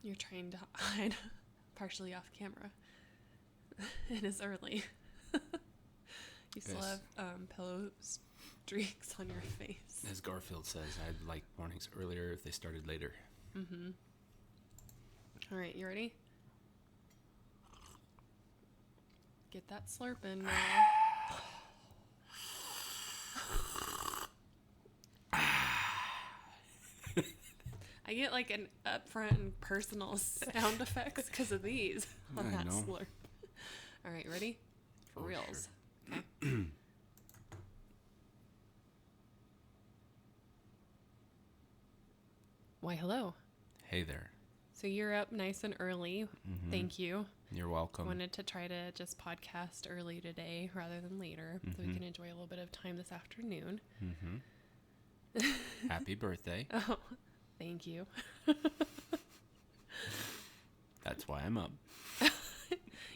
You're trying to hide partially off camera. It is early. You still have pillow streaks on your face. As Garfield says, I'd like mornings earlier if they started later. Mm-hmm. All right, you ready? Get that slurp in now. I get like an upfront and personal sound effects because of these on that slurp. All right, ready? For reals. Sure. Okay. Why, hello. Hey there. So you're up nice and early. Mm-hmm. Thank you. You're welcome. Wanted to try to just podcast early today rather than later, so we can enjoy a little bit of time this afternoon. Mm-hmm. Happy birthday. Oh, thank you. That's why I'm up.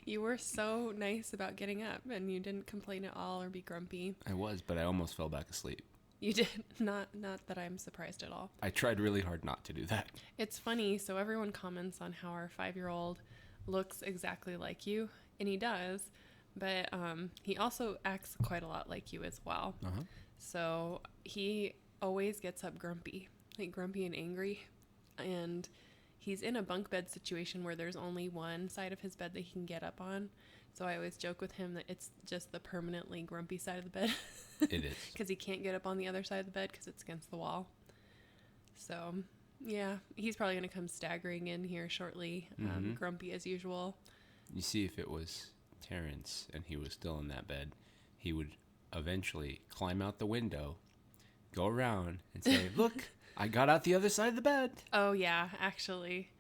You were so nice about getting up, and you didn't complain at all or be grumpy. I was, but I almost fell back asleep. You did. Not that I'm surprised at all. I tried really hard not to do that. It's funny. So everyone comments on how our 5-year-old looks exactly like you, and he does, but he also acts quite a lot like you as well. Uh-huh. So he always gets up grumpy and angry, and he's in a bunk bed situation where there's only one side of his bed that he can get up on. So I always joke with him that it's just the permanently grumpy side of the bed. It is. Because he can't get up on the other side of the bed because it's against the wall. So, yeah, he's probably going to come staggering in here shortly, grumpy as usual. You see, if it was Terrence and he was still in that bed, he would eventually climb out the window, go around, and say, "Look, I got out the other side of the bed." Oh, yeah, actually.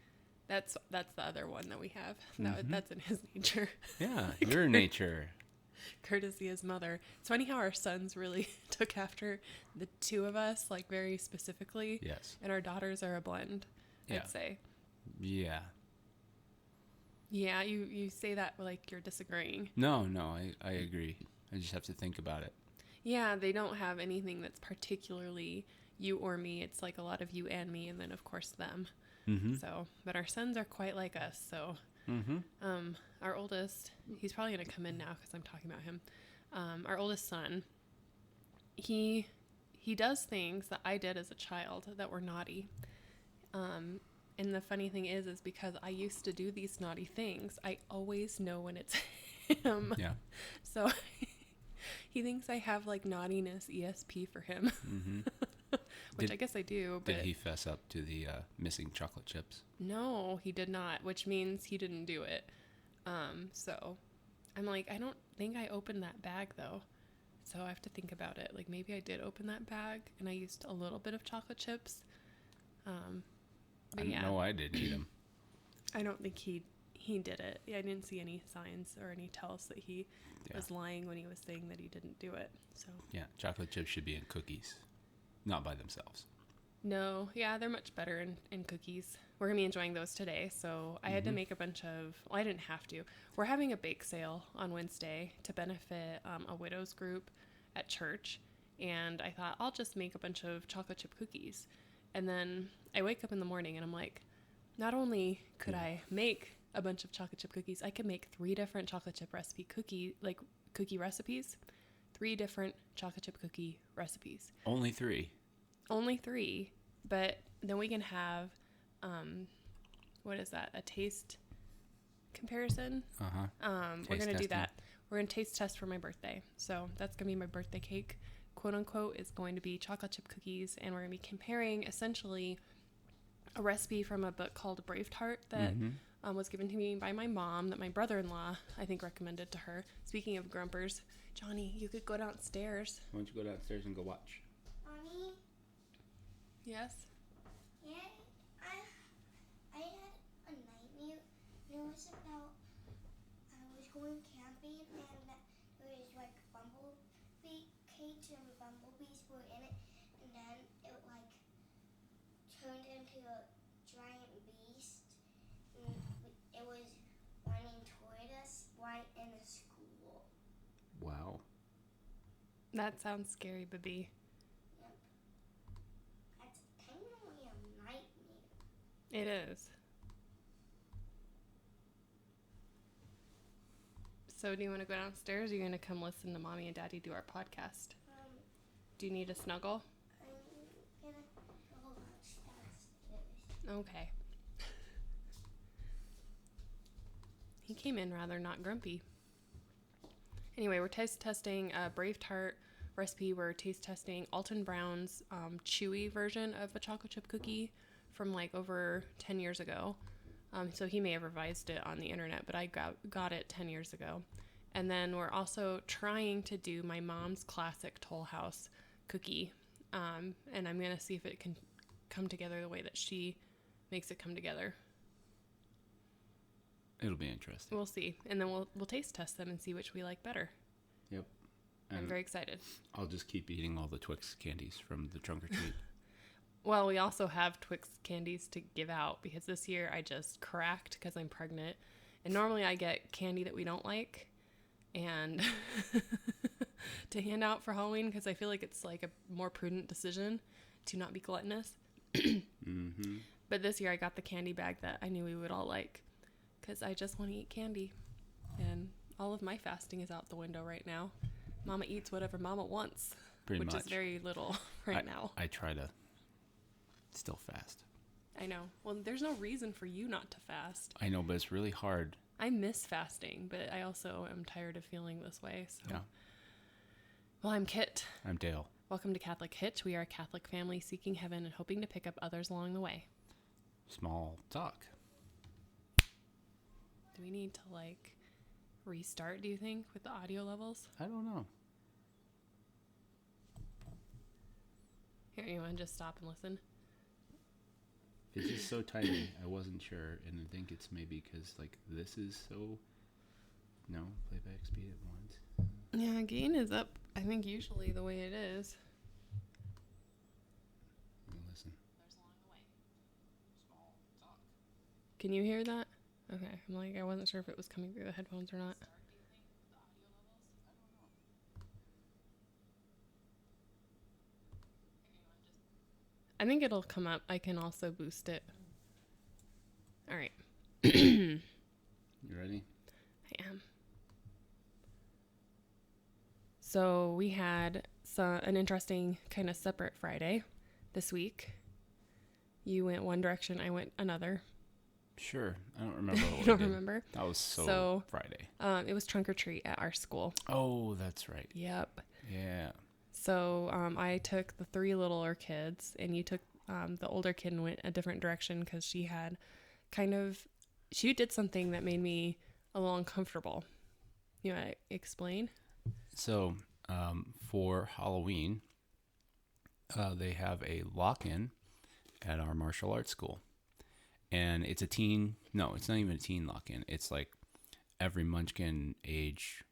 That's the other one that we have. That's in his nature. Yeah, your nature. Courtesy his mother. It's funny how our sons really took after the two of us, like very specifically. Yes. And our daughters are a blend, I'd say. Yeah. Yeah, you say that like you're disagreeing. No, I agree. I just have to think about it. Yeah, they don't have anything that's particularly you or me. It's like a lot of you and me, and then of course them. Mm-hmm. So, but our sons are quite like us. So, our oldest, he's probably going to come in now because I'm talking about him. Our oldest son, he does things that I did as a child that were naughty. And the funny thing is because I used to do these naughty things, I always know when it's him. Yeah. So he thinks I have like naughtiness ESP for him. Mm-hmm. Which I guess I do. But did he fess up to the missing chocolate chips? No, he did not, which means he didn't do it. So I'm like, I don't think I opened that bag though. So I have to think about it. Like maybe I did open that bag and I used a little bit of chocolate chips. I know I did eat them. I don't think he did it. I didn't see any signs or any tells that he was lying when he was saying that he didn't do it. So yeah, chocolate chips should be in cookies. Not by themselves. No, yeah, they're much better in cookies. We're going to be enjoying those today, so I had to make a bunch of... Well, I didn't have to. We're having a bake sale on Wednesday to benefit a widows group at church, and I thought, I'll just make a bunch of chocolate chip cookies. And then I wake up in the morning, and I'm like, not only could I make a bunch of chocolate chip cookies, I could make 3 different chocolate chip cookie recipes. 3 different chocolate chip cookie recipes. Only 3. Only 3, but then we can have, what is that? A taste comparison? We're going to do that. We're going to taste test for my birthday. So that's going to be my birthday cake, quote unquote, is going to be chocolate chip cookies. And we're going to be comparing essentially a recipe from a book called Braveheart that was given to me by my mom that my brother-in-law, I think, recommended to her. Speaking of grumpers, Johnny, you could go downstairs. Why don't you go downstairs and go watch? Mommy? Yes? Yeah, I had a nightmare. It was about, I was going camping and there was like bumblebee cage and bumblebees were in it. And then it like turned into a giant beast. And it was running toward us right in the school. Wow. That sounds scary, baby. Yep. That's technically a nightmare. It is. So do you want to go downstairs, or are you going to come listen to Mommy and Daddy do our podcast? Do you need a snuggle? I'm gonna go downstairs. Okay. He came in rather not grumpy. Anyway, we're taste testing a Brave Tart recipe. We're taste testing Alton Brown's chewy version of a chocolate chip cookie from like over 10 years ago. So he may have revised it on the internet, but I got it 10 years ago. And then we're also trying to do my mom's classic Toll House cookie. And I'm going to see if it can come together the way that she makes it come together. It'll be interesting. We'll see. And then we'll taste test them and see which we like better. Yep. I'm And very excited. I'll just keep eating all the Twix candies from the trunk or treat. Well, we also have Twix candies to give out because this year I just cracked because I'm pregnant. And normally I get candy that we don't like and to hand out for Halloween because I feel like it's like a more prudent decision to not be gluttonous. Mm-hmm. But this year I got the candy bag that I knew we would all like because I just want to eat candy. And all of my fasting is out the window right now. Mama eats whatever Mama wants, Pretty which much. is very little right now. I try to still fast. I know. Well, there's no reason for you not to fast. I know, but it's really hard. I miss fasting, but I also am tired of feeling this way. So, Yeah. Well, I'm Kit. I'm Dale. Welcome to Catholic Hitch. We are a Catholic family seeking heaven and hoping to pick up others along the way. Small talk. Do we need to restart, do you think, with the audio levels? I don't know. Here, you want to just stop and listen? It's just so tiny. I wasn't sure, and I think it's maybe because this is so. No, playback speed at once. Yeah, gain is up, I think, usually the way it is. Listen. Can you hear that? Okay, I wasn't sure if it was coming through the headphones or not. I think it'll come up. I can also boost it. All right. You ready? I am. So we had an interesting kind of separate Friday this week. You went one direction, I went another. Sure. I don't remember what You don't we did. remember? That was so Friday. It was trunk or treat at our school. Oh, that's right. Yep. Yeah. So I took the three littler kids, and you took the older kid and went a different direction because she did something that made me a little uncomfortable. You want to explain? So for Halloween, they have a lock-in at our martial arts school. And it's it's not even a teen lock-in. It's like every munchkin age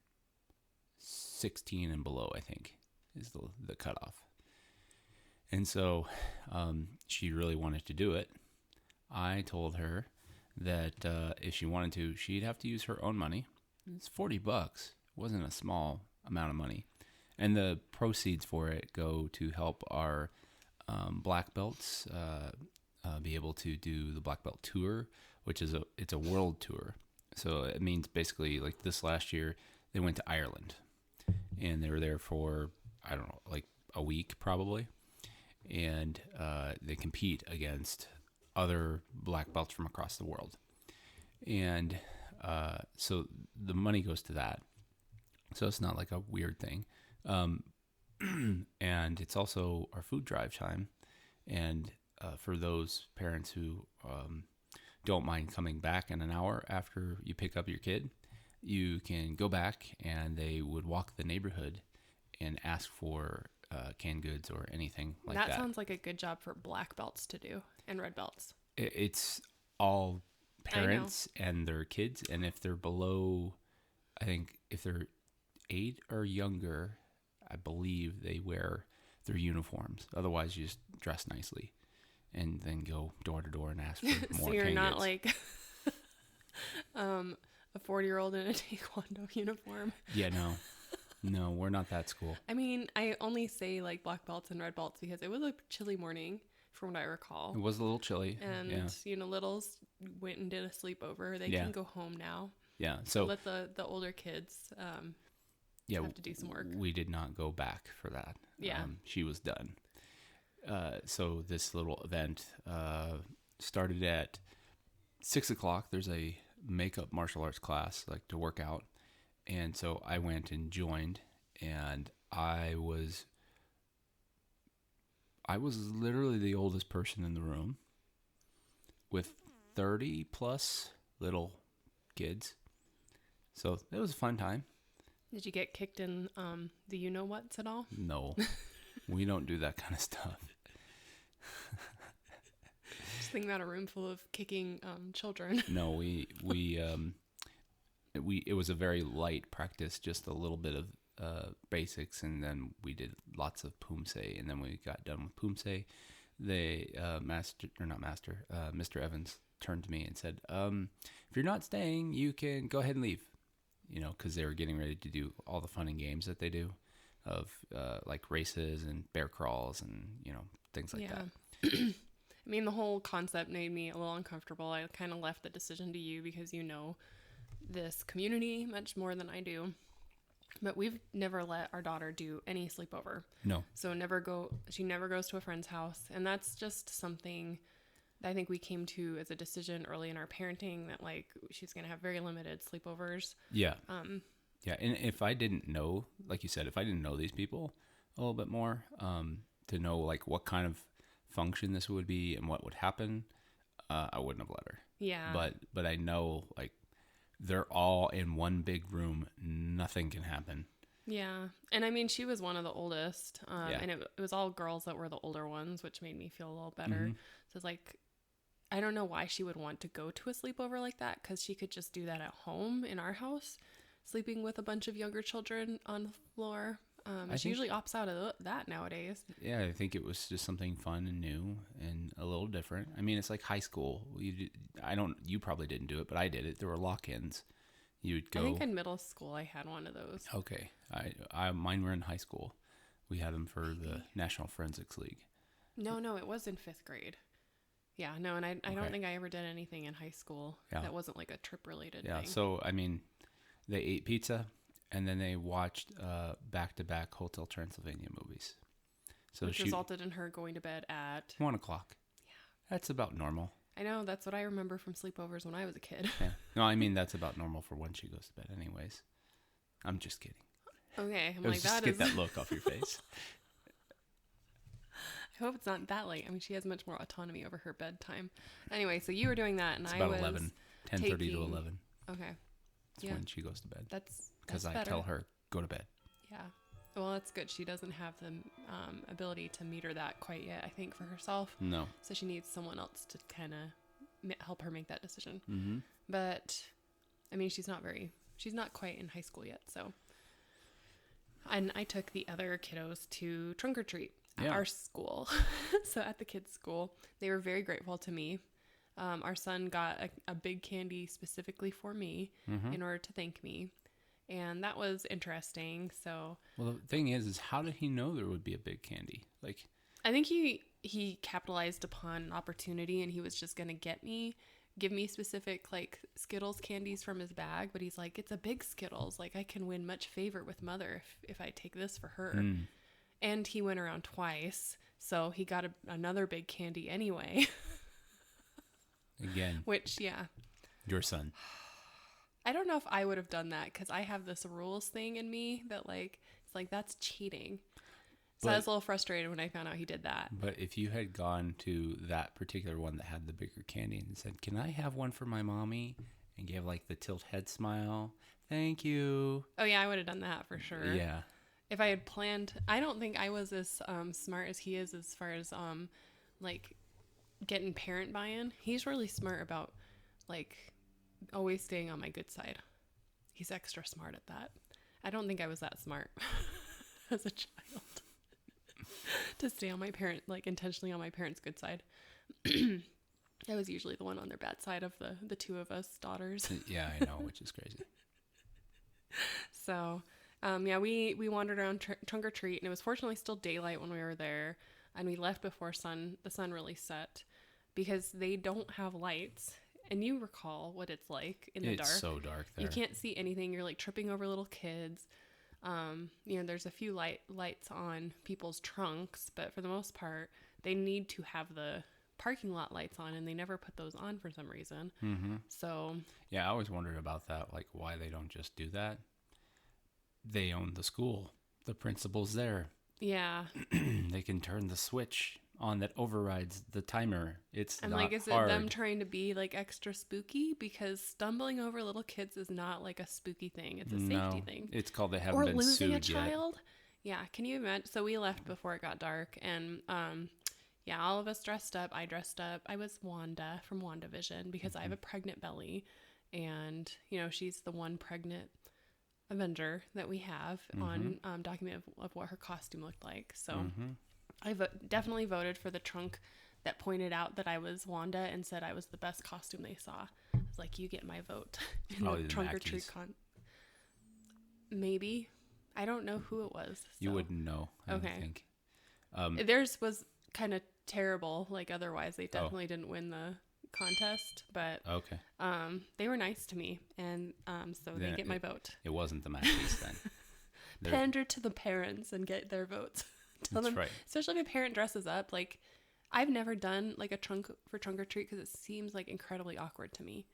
16 and below, I think, is the cutoff. And so she really wanted to do it. I told her that if she wanted to, she'd have to use her own money. It's $40. It wasn't a small amount of money. And the proceeds for it go to help our black belts be able to do the black belt tour, which is it's a world tour. So it means basically this last year they went to Ireland and they were there for, I don't know, a week probably. And they compete against other black belts from across the world. And so the money goes to that. So it's not like a weird thing. And it's also our food drive time. And for those parents who don't mind coming back in an hour after you pick up your kid, you can go back and they would walk the neighborhood and ask for canned goods or anything like that. That sounds like a good job for black belts to do and red belts. It's all parents and their kids. And if they're below, I think if they're 8 or younger, I believe they wear their uniforms. Otherwise, you just dress nicely and then go door to door and ask for more. So you're canned not goods. like a 40-year-old in a taekwondo uniform. Yeah, no, we're not that school. I mean, I only say black belts and red belts because it was a chilly morning from what I recall. It was a little chilly. And, yeah. littles went and did a sleepover. They Yeah. can go home now. Yeah. So let the older kids yeah, have to do some work. we did not go back for that. Yeah. She was done. So this little event started at 6:00. There's a makeup martial arts class, like to work out. And so I went and joined, and I was literally the oldest person in the room with 30 plus little kids. So it was a fun time. Did you get kicked in the you-know-whats at all? No, we don't do that kind of stuff. Just think about a room full of kicking children. No, it was a very light practice, just a little bit of basics, and then we did lots of Pumse, and then we got done with Pumse. Mr. Evans turned to me and said, if you're not staying, you can go ahead and leave, because they were getting ready to do all the fun and games that they do of like races and bear crawls and, things like that. I mean, the whole concept made me a little uncomfortable. I kind of left the decision to you because you know this community much more than I do. But we've never let our daughter do any sleepover. No. So she never goes to a friend's house. And that's just something that I think we came to as a decision early in our parenting, that like she's going to have very limited sleepovers. Yeah. Yeah. And if I didn't know, like you said, if I didn't know these people a little bit more, to know like what kind of function this would be and what would happen, I wouldn't have let her. Yeah. But I know, like, they're all in one big room. Nothing can happen. Yeah. And I mean, she was one of the oldest. Yeah. And it was all girls that were the older ones, which made me feel a little better. Mm-hmm. So it's like, I don't know why she would want to go to a sleepover like that, because she could just do that at home in our house, sleeping with a bunch of younger children on the floor. She usually opts out of that nowadays. Yeah, I think it was just something fun and new and a little different. I mean, it's like high school. You probably didn't do it, but I did it. There were lock-ins. You'd go. I think in middle school I had one of those. Okay, mine were in high school. We had them for the National Forensics League. No, it was in 5th grade. Yeah, no, and I don't think I ever did anything in high school that wasn't like a trip-related thing. Yeah, so, I mean, they ate pizza, and then they watched back-to-back Hotel Transylvania movies. So Which resulted in her going to bed at 1:00. Yeah. That's about normal. I know, that's what I remember from sleepovers when I was a kid. Yeah. No, I mean, that's about normal for when she goes to bed anyways. I'm just kidding. Okay, I'm It was like, just get that look off your face. I hope it's not that late. I mean, she has much more autonomy over her bedtime. Anyway, so you were doing that, and It's I about was 11, 10:30 to 11. Okay. That's when she goes to bed. That's because I better. tell her, go to bed. Yeah. Well, that's good. She doesn't have the ability to meter that quite yet, I think, for herself. No. So she needs someone else to kind of help her make that decision. Mm-hmm. But, I mean, she's not quite in high school yet, so. And I took the other kiddos to trunk or treat at our school. So at the kids' school, they were very grateful to me. Our son got a big candy specifically for me in order to thank me. And that was interesting. So, well, the thing is how did he know there would be a big candy? Like, I think he capitalized upon an opportunity, and he was just going to give me specific like Skittles candies from his bag. But he's like, it's a big Skittles. Like, I can win much favor with mother if I take this for her. And he went around twice. So he got another big candy anyway. Again. Which, yeah. Your son. I don't know if I would have done that, because I have this rules thing in me that like, it's like, that's cheating. So I was a little frustrated when I found out he did that. But if you had gone to that particular one that had the bigger candy and said, can I have one for my mommy? And gave like the tilt head smile. Thank you. Oh yeah, I would have done that for sure. Yeah. If I had planned, I don't think I was as smart as he is as far as like getting parent buy-in. He's really smart about like always staying on my good side. He's extra smart at that. I don't think I was that smart as a child to stay on my parent, like intentionally on my parents' good side. I was usually the one on their bad side of the two of us daughters. Yeah, I know, which is crazy. So, yeah, we wandered around trunk or treat, and it was fortunately still daylight when we were there, and we left before the sun really set, because they don't have lights And you recall what it's like in the dark. It's so dark there. You can't see anything. You're like tripping over little kids. There's a few lights on people's trunks, but for the most part, they need to have the parking lot lights on, and they never put those on for some reason. Mm-hmm. So yeah, I always wondered about that, like why they don't just do that. They own the school. The principal's there. yeah. They can turn the switch on that overrides the timer. It's And not like, is hard. it them trying to be like extra spooky? Because stumbling over little kids is not like a spooky thing. It's a safety thing. It's called they haven't Or been losing sued a yet. child. Yeah. Can you imagine? So we left before it got dark, and all of us dressed up. I dressed up. I was Wanda from WandaVision because I have a pregnant belly, and she's the one pregnant Avenger that we have on document of what her costume looked like. So I definitely voted for the trunk that pointed out that I was Wanda and said I was the best costume they saw. I was like, you get my vote in Probably the the trunk or Mackeys. treat Maybe. I don't know who it was. You so. wouldn't know, I don't think. Theirs was kind of terrible. Like, otherwise, they definitely didn't win the contest. But Okay. they were nice to me, and so they Then get my vote. It wasn't the Mackeys then. Pander to the parents and get their votes. Tell That's them, right. especially if a parent dresses up. Like, I've never done like a trunk or treat because it seems like incredibly awkward to me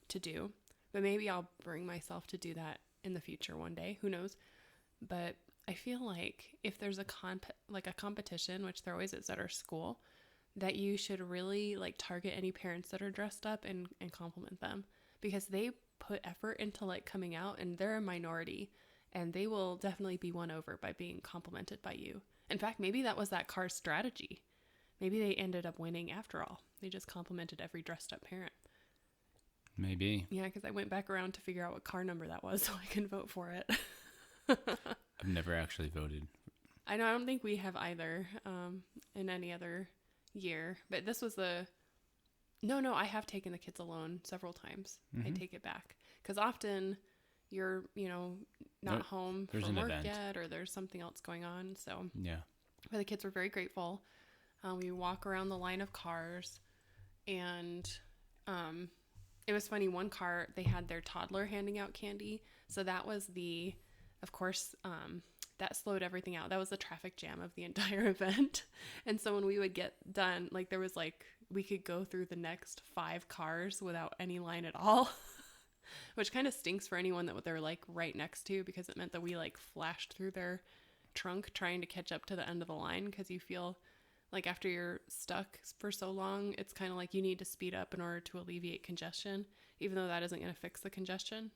to do. But maybe I'll bring myself to do that in the future one day. Who knows? But I feel like if there's a competition, which there always is at our school, that you should really like target any parents that are dressed up and compliment them, because they put effort into like coming out, and they're a minority, and they will definitely be won over by being complimented by you. In fact, maybe that was that car's strategy. Maybe they ended up winning after all. They just complimented every dressed up parent. Maybe. Yeah, because I went back around to figure out what car number that was so I can vote for it. I've never actually voted. I know, I don't think we have either in any other year. But this was No, I have taken the kids alone several times. I take it back. Because often you're, not home there's from an work event. yet, or there's something else going on. So Yeah. but the kids were very grateful. We walk around the line of cars, and it was funny. One car, they had their toddler handing out candy. So that was of course, that slowed everything out. That was the traffic jam of the entire event. And so when we would get done, like there was we could go through the next 5 cars without any line at all, which kind of stinks for anyone that they're like right next to, because it meant that we like flashed through their trunk trying to catch up to the end of the line, because you feel like after you're stuck for so long, it's kind of like you need to speed up in order to alleviate congestion, even though that isn't going to fix the congestion.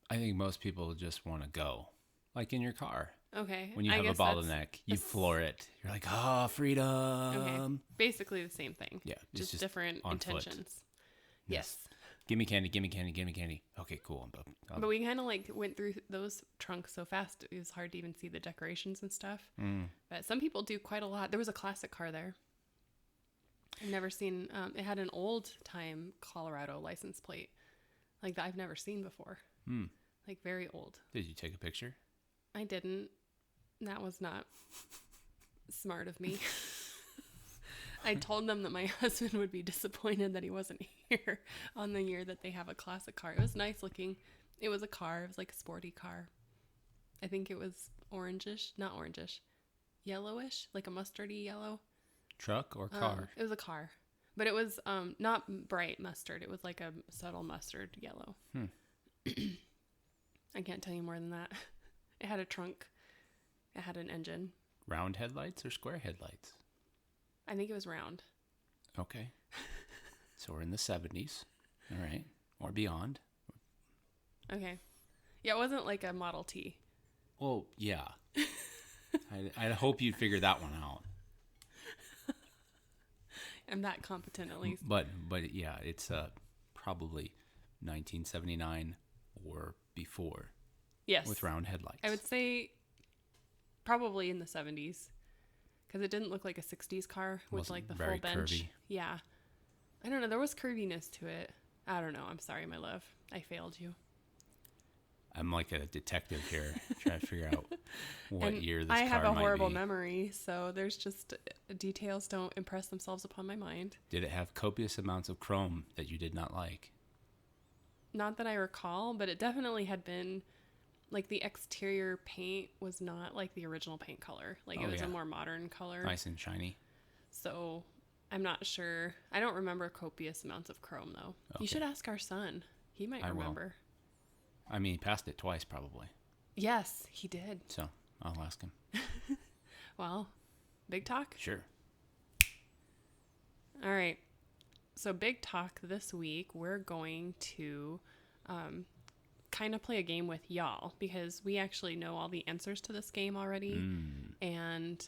I think most people just want to go, like in your car. Okay. When you I have a guess bottleneck, you floor it. You're like, freedom. Okay. Basically the same thing. Yeah, it's Just just different on foot. intentions. Yes. Give me candy, give me candy, give me candy. Okay, cool. But we kind of like went through those trunks so fast, it was hard to even see the decorations and stuff. But some people do quite a lot. There was a classic car there. I've never seen, it had an old time Colorado license plate like that I've never seen before. Like very old. Did you take a picture? I didn't. That was not smart of me. I told them that my husband would be disappointed that he wasn't here on the year that they have a classic car. It was nice looking. It was a car. It was like a sporty car. I think it was not orangish, yellowish, like a mustardy yellow. Truck or car? It was a car, but it was not bright mustard. It was like a subtle mustard yellow. I can't tell you more than that. It had a trunk. It had an engine. Round headlights or square headlights? I think it was round. Okay. So we're in the 70s. All right. Or beyond. Okay. Yeah, it wasn't like a Model T. Well, yeah. I hope you'd figure that one out. I'm that competent at least. But yeah, it's probably 1979 or before. Yes. With round headlights. I would say probably in the 70s, because it didn't look like a 60s car with Wasn't like the very full bench. curvy. Yeah. I don't know. There was curviness to it. I don't know. I'm sorry, my love. I failed you. I'm like a detective here, trying to figure out what And year this I car have a might horrible be. memory, so there's just details don't impress themselves upon my mind. Did it have copious amounts of chrome that you did not like? Not that I recall, but it definitely had been like the exterior paint was not like the original paint color. Like it was a more modern color. Nice and shiny. So I'm not sure. I don't remember copious amounts of chrome though. Okay. You should ask our son. He might remember. I mean, he passed it twice probably. Yes, he did. So I'll ask him. Well, big talk? Sure. All right. So big talk this week, we're going to kind of play a game with y'all because we actually know all the answers to this game already. And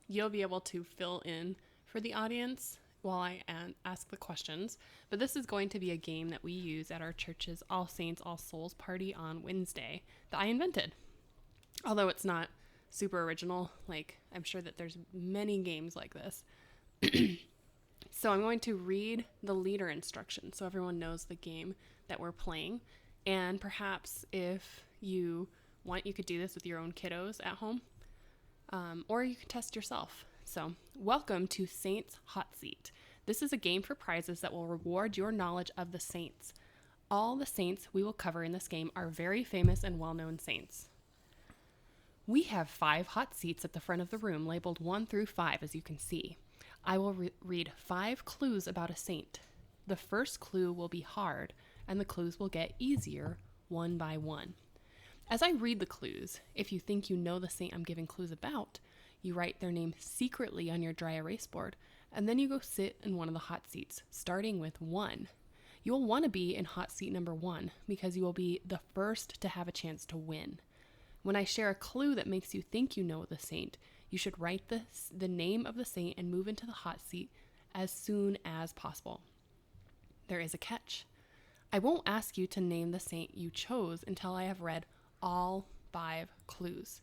you'll be able to fill in for the audience while I ask the questions. But this is going to be a game that we use at our church's All Saints, All Souls party on Wednesday that I invented. Although it's not super original, like I'm sure that there's many games like this. So I'm going to read the leader instructions so everyone knows the game that we're playing. And perhaps if you want, you could do this with your own kiddos at home. Or you can test yourself. So welcome to Saints Hot Seat. This is a game for prizes that will reward your knowledge of the saints. All the saints we will cover in this game are very famous and well-known saints. We have 5 hot seats at the front of the room labeled 1 through 5, as you can see. I will read 5 clues about a saint. The first clue will be hard, and the clues will get easier one by one. As I read the clues, if you think you know the saint I'm giving clues about, you write their name secretly on your dry erase board, and then you go sit in one of the hot seats, starting with 1. You'll want to be in hot seat number 1 because you will be the first to have a chance to win. When I share a clue that makes you think you know the saint, you should write the name of the saint and move into the hot seat as soon as possible. There is a catch. I won't ask you to name the saint you chose until I have read all 5 clues.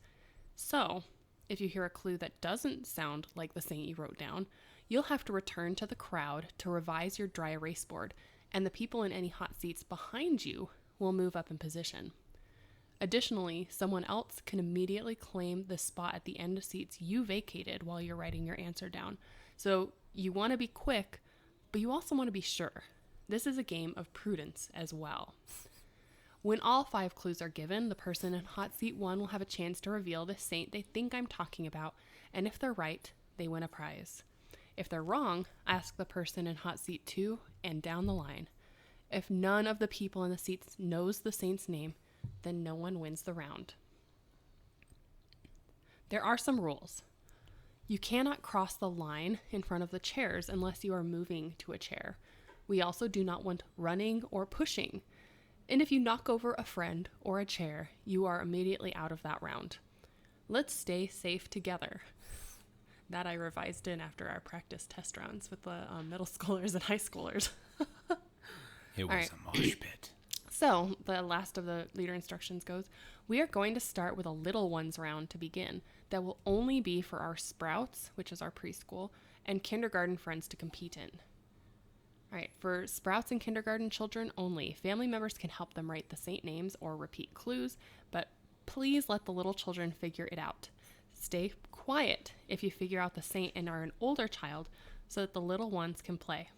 So, if you hear a clue that doesn't sound like the saint you wrote down, you'll have to return to the crowd to revise your dry erase board, and the people in any hot seats behind you will move up in position. Additionally, someone else can immediately claim the spot at the end of seats you vacated while you're writing your answer down. So you want to be quick, but you also want to be sure. This is a game of prudence as well. When all 5 clues are given, the person in hot seat 1 will have a chance to reveal the saint they think I'm talking about, and if they're right, they win a prize. If they're wrong, ask the person in hot seat 2 and down the line. If none of the people in the seats knows the saint's name, then no one wins the round. There are some rules. You cannot cross the line in front of the chairs unless you are moving to a chair. We also do not want running or pushing. And if you knock over a friend or a chair, you are immediately out of that round. Let's stay safe together. That I revised in after our practice test rounds with the middle schoolers and high schoolers. It was a mosh pit. So, the last of the leader instructions goes, we are going to start with a little ones round to begin that will only be for our sprouts, which is our preschool, and kindergarten friends to compete in. All right, for sprouts and kindergarten children only, family members can help them write the saint names or repeat clues, but please let the little children figure it out. Stay quiet if you figure out the saint and are an older child so that the little ones can play.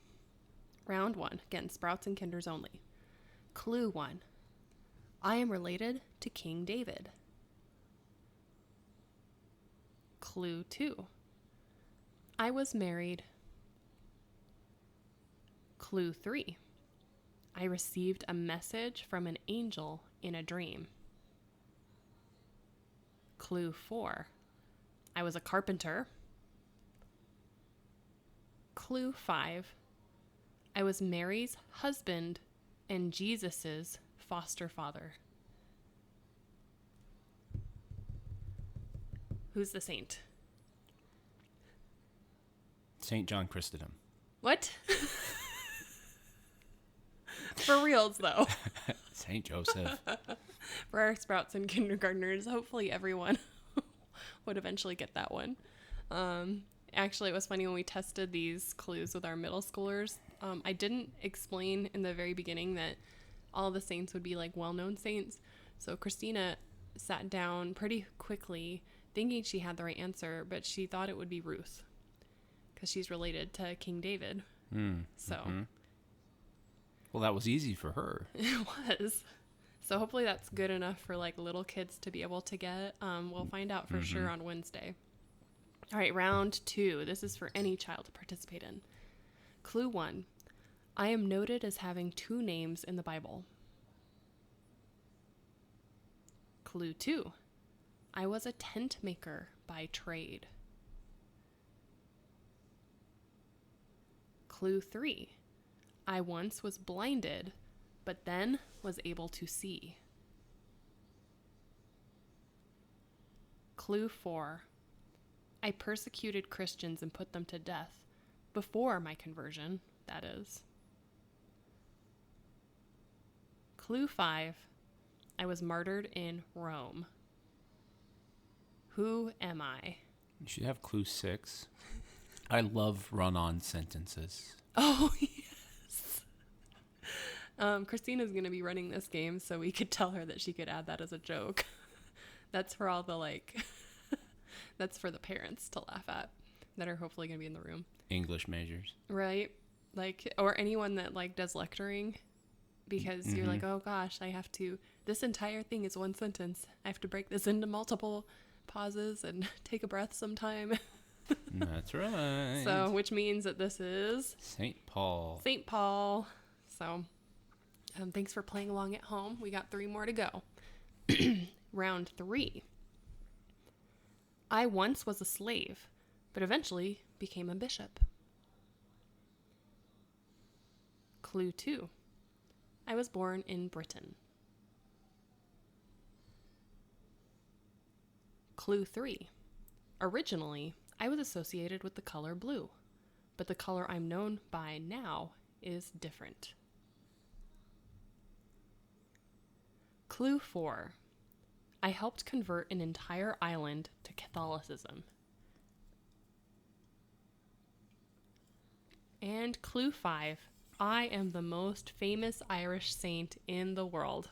Round 1, again, sprouts and kinders only. Clue 1. I am related to King David. Clue 2. I was married. Clue 3. I received a message from an angel in a dream. Clue 4. I was a carpenter. Clue 5. I was Mary's husband and Jesus's foster father. Who's the saint? St. John Chrysostom. What? For reals, though. St. Joseph. For our sprouts and kindergartners, hopefully everyone would eventually get that one. Actually, it was funny when we tested these clues with our middle schoolers. I didn't explain in the very beginning that all the saints would be like well-known saints. So Christina sat down pretty quickly thinking she had the right answer, but she thought it would be Ruth because she's related to King David. So Well, that was easy for her. it was. So hopefully that's good enough for like little kids to be able to get. We'll find out for sure on Wednesday. All right, round 2. This is for any child to participate in. Clue 1. I am noted as having 2 names in the Bible. Clue 2. I was a tent maker by trade. Clue 3. I once was blinded, but then was able to see. Clue 4. I persecuted Christians and put them to death before my conversion, that is. Clue 5. I was martyred in Rome. Who am I? You should have clue 6. I love run-on sentences. Oh, yes. Christina's going to be running this game, so we could tell her that she could add that as a joke. That's for all the, that's for the parents to laugh at that are hopefully going to be in the room. English majors. Right? Or anyone that, does lecturing, because you're like, oh, gosh, this entire thing is one sentence. I have to break this into multiple pauses and take a breath sometime. That's right. So, which means that this is St. Paul. St. Paul. So, thanks for playing along at home. We got 3 more to go. Round 3. I once was a slave, but eventually became a bishop. Clue 2. I was born in Britain. Clue 3. Originally, I was associated with the color blue, but the color I'm known by now is different. Clue 4. I helped convert an entire island to Catholicism. And clue 5. I am the most famous Irish saint in the world.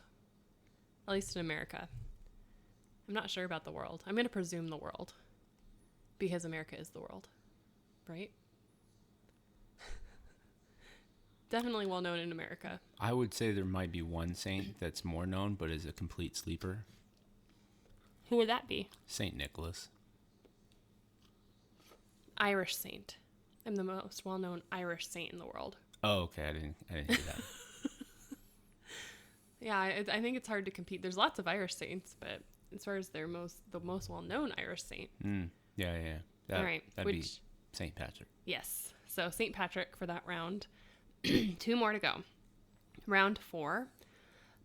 At least in America. I'm not sure about the world. I'm going to presume the world. Because America is the world. Right? Definitely well known in America. I would say there might be one saint that's more known, but is a complete sleeper. Who would that be? Saint Nicholas. Irish saint. I'm the most well-known Irish saint in the world. Oh, okay. I didn't hear that. Yeah, I think it's hard to compete. There's lots of Irish saints, but as far as the most well-known Irish saint. Yeah. All right. That'd be St. Patrick. Yes. So St. Patrick for that round. 2 more to go. Round 4.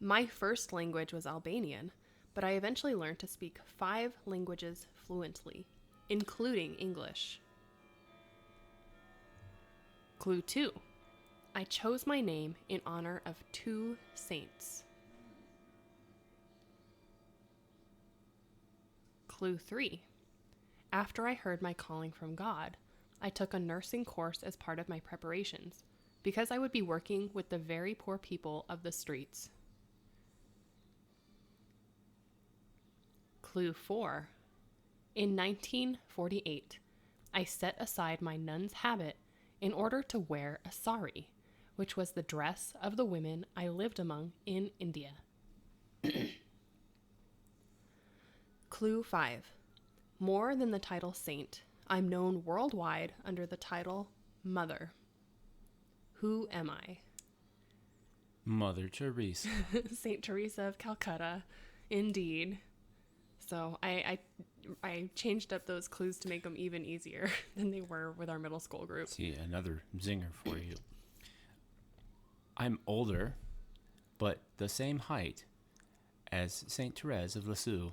My first language was Albanian, but I eventually learned to speak 5 languages fluently, including English. Clue 2. I chose my name in honor of 2 saints. Clue 3. After I heard my calling from God, I took a nursing course as part of my preparations, because I would be working with the very poor people of the streets. Clue 4. In 1948, I set aside my nun's habit in order to wear a sari, which was the dress of the women I lived among in India. Clue 5. More than the title saint, I'm known worldwide under the title Mother. Who am I? Mother Teresa. Saint Teresa of Calcutta, indeed. So I changed up those clues to make them even easier than they were with our middle school group. See, another zinger for you. I'm older, but the same height as Saint Therese of Lisieux.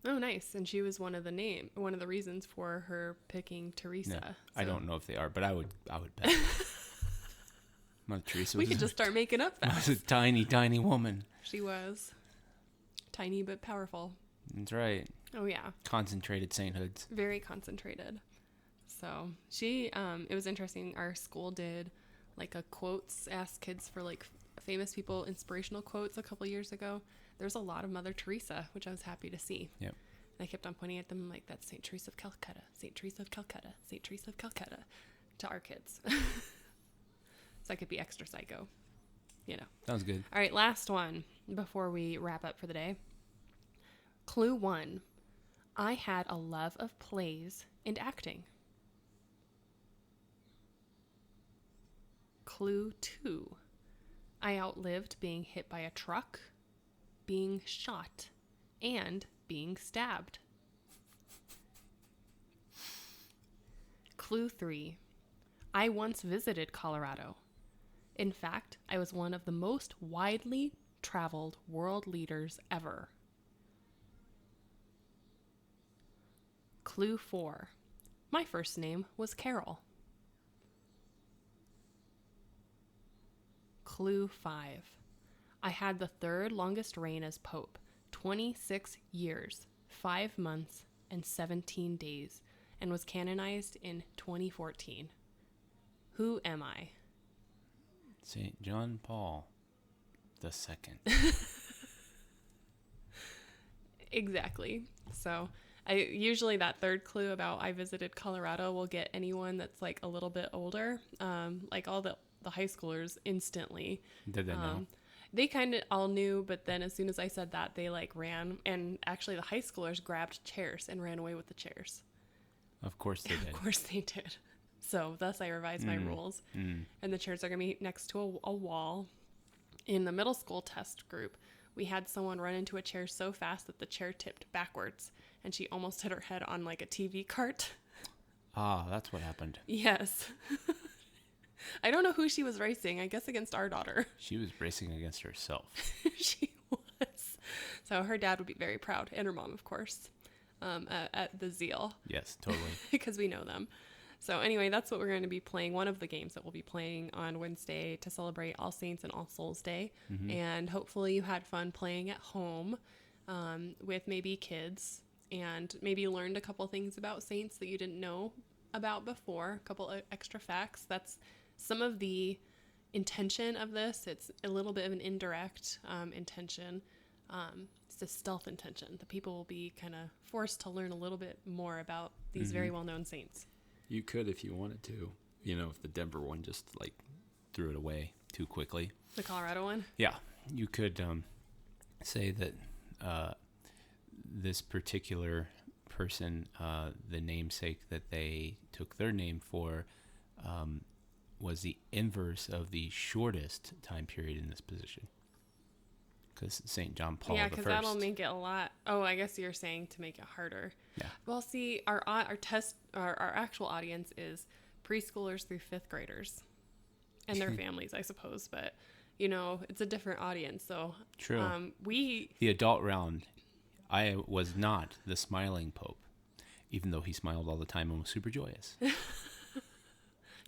Oh, nice. And she was one of the reasons for her picking Teresa. No, So. I don't know if they are, but I would bet. Mother Teresa We could just start making up that. was a tiny, tiny woman. She was. Tiny but powerful. That's right. Oh, yeah. Concentrated sainthoods. Very concentrated. So she, it was interesting. Our school did like a quotes, ask kids for like famous people inspirational quotes a couple years ago, there's a lot of Mother Teresa, which I was happy to see. Yep. And I kept on pointing at them like, that's St. Teresa of Calcutta, St. Teresa of Calcutta, St. Teresa of Calcutta to our kids. So I could be extra psycho, Sounds good. All right, last one before we wrap up for the day. Clue 1. I had a love of plays and acting. Clue 2. I outlived being hit by a truck, being shot, and being stabbed. Clue 3. I once visited Colorado. In fact, I was one of the most widely traveled world leaders ever. Clue 4. My first name was Carol. Clue 5. I had the third longest reign as Pope, 26 years, 5 months, and 17 days, and was canonized in 2014. Who am I? St. John Paul II. Exactly. So usually that third clue about I visited Colorado will get anyone that's like a little bit older, like all the high schoolers instantly. Did they know? They kind of all knew, but then as soon as I said that, they like ran, and actually the high schoolers grabbed chairs and ran away with the chairs. Of course they did. Of course they did. So thus I revised my rules. And the chairs are going to be next to a wall. In the middle school test group, we had someone run into a chair so fast that the chair tipped backwards, and she almost hit her head on like a TV cart. Ah, that's what happened. Yes. I don't know who she was racing. I guess against our daughter. She was racing against herself. She was. So her dad would be very proud, and her mom, of course, at the zeal. Yes, totally. Because we know them. So anyway, that's what we're going to be playing. One of the games that we'll be playing on Wednesday to celebrate All Saints and All Souls Day. And hopefully you had fun playing at home with maybe kids, and maybe learned a couple things about saints that you didn't know about before, a couple of extra facts. That's some of the intention of this. It's a little bit of an indirect intention. It's a stealth intention. The people will be kind of forced to learn a little bit more about these very well-known saints. You could if you wanted to. If the Denver one just like Threw it away too quickly. The Colorado one? Yeah. You could say that this particular person, the namesake that they took their name for, was the inverse of the shortest time period in this position. Because St. John Paul the Yeah, First. because that'll make it a lot. Oh, I guess you're saying to make it harder. Yeah. Well, see, our actual audience is preschoolers through 5th graders and their families, I suppose. But, it's a different audience. So True. The The adult round, I was not the smiling Pope, even though he smiled all the time and was super joyous.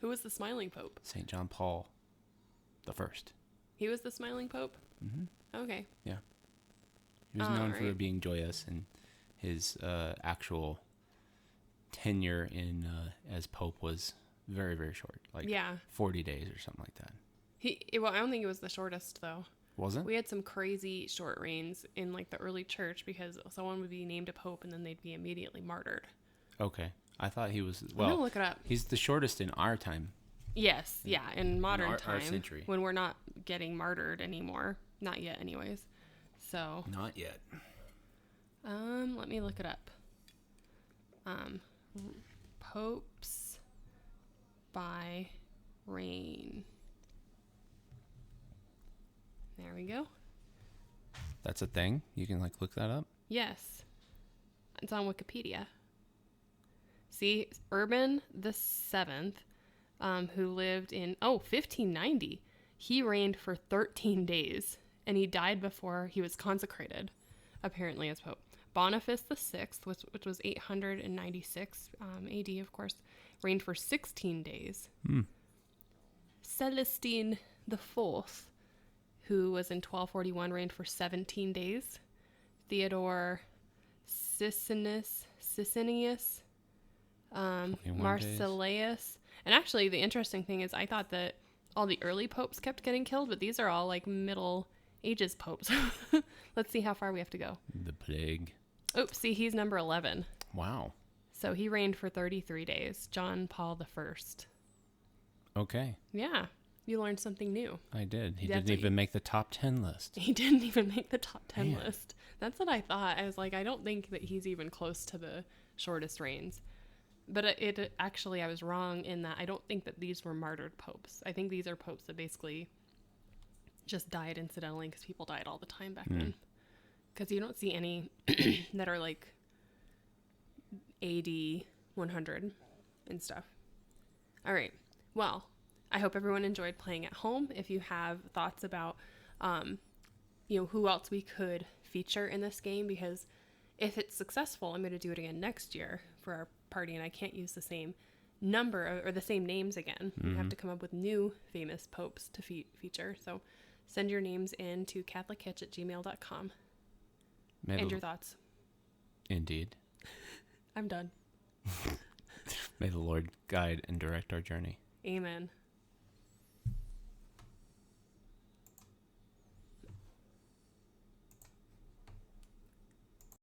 Who was the smiling Pope? St. John Paul the First. He was the smiling Pope? Mm-hmm. Okay. Yeah. He was known for right. being joyous, and his actual tenure in as Pope was very, very short, like 40 days or something like that. Well, I don't think it was the shortest, though. Wasn't? We had some crazy short reigns in like the early church, because someone would be named a pope and then they'd be immediately martyred. Okay. I thought he was, I'm gonna look it up. He's the shortest in our time. Yes, yeah, in modern our time, century. when we're not getting martyred anymore. Not yet, anyways. So, Not yet. let me look it up. Popes by reign. There we go. That's a thing? You can look that up? Yes. It's on Wikipedia. See, Urban the Seventh, who lived in 1590. He reigned for 13 days, and he died before he was consecrated, apparently, as Pope. Boniface VI, which was 896 AD, of course, reigned for 16 days. Celestine IV, who was in 1241, reigned for 17 days. Theodore Sicinius, Marcellus. And actually, the interesting thing is I thought that all the early popes kept getting killed, but these are all like Middle Ages popes. Let's see how far we have to go. The plague. Oh, see, he's number 11. Wow. So he reigned for 33 days. John Paul the First. Okay. Yeah, you learned something new. I did. He That's didn't even make the top 10 list. He didn't even make the top 10 Man. list. That's what I thought. I was like, I don't think that he's even close to the shortest reigns. But it actually, I was wrong in that I don't think that these were martyred popes. I think these are popes that basically just died incidentally because people died all the time back then. Because you don't see any that are like AD 100 and stuff. All right. Well, I hope everyone enjoyed playing at home. If you have thoughts about, who else we could feature in this game, because if it's successful, I'm going to do it again next year for our party, and I can't use the same number or the same names again. We have to come up with new famous popes to feature. So send your names in to catholichitch@gmail.com. And your thoughts. Indeed. I'm done. May the Lord guide and direct our journey. Amen.